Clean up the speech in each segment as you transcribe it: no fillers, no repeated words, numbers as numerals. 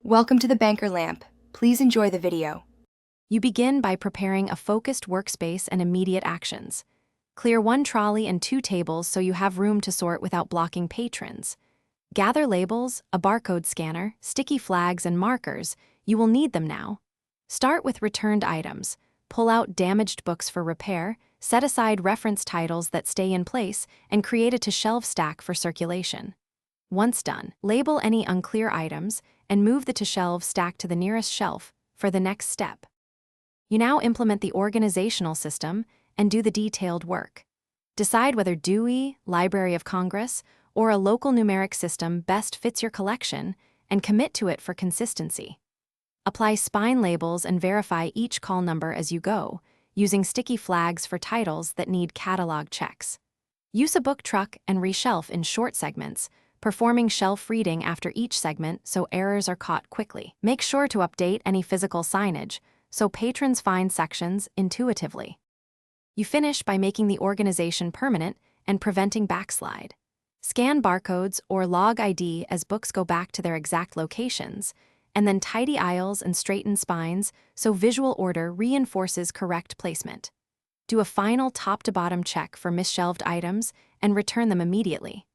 Welcome to the Banker Lamp. Please enjoy the video. You begin by preparing a focused workspace and immediate actions. Clear one trolley and two tables so you have room to sort without blocking patrons. Gather labels, a barcode scanner, sticky flags, and markers. You will need them now. Start with returned items. Pull out damaged books for repair, set aside reference titles that stay in place, and create a to-shelf stack for circulation. Once done, label any unclear items and move the to-shelf stack to the nearest shelf for the next step. You now implement the organizational system and do the detailed work. Decide whether Dewey, Library of Congress, or a local numeric system best fits your collection and commit to it for consistency. Apply spine labels and verify each call number as you go, using sticky flags for titles that need catalog checks. Use a book truck and reshelf in short segments, performing shelf reading after each segment so errors are caught quickly. Make sure to update any physical signage so patrons find sections intuitively. You finish by making the organization permanent and preventing backslide. Scan barcodes or log ID as books go back to their exact locations, and then tidy aisles and straighten spines so visual order reinforces correct placement. Do a final top-to-bottom check for misshelved items and return them immediately.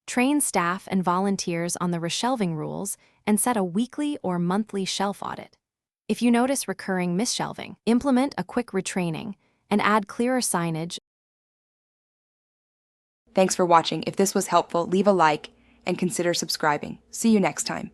Train staff and volunteers on the reshelving rules and set a weekly or monthly shelf audit. If you notice recurring misshelving, implement a quick retraining and add clearer signage. Thanks for watching. If this was helpful, leave a like and consider subscribing. See you next time.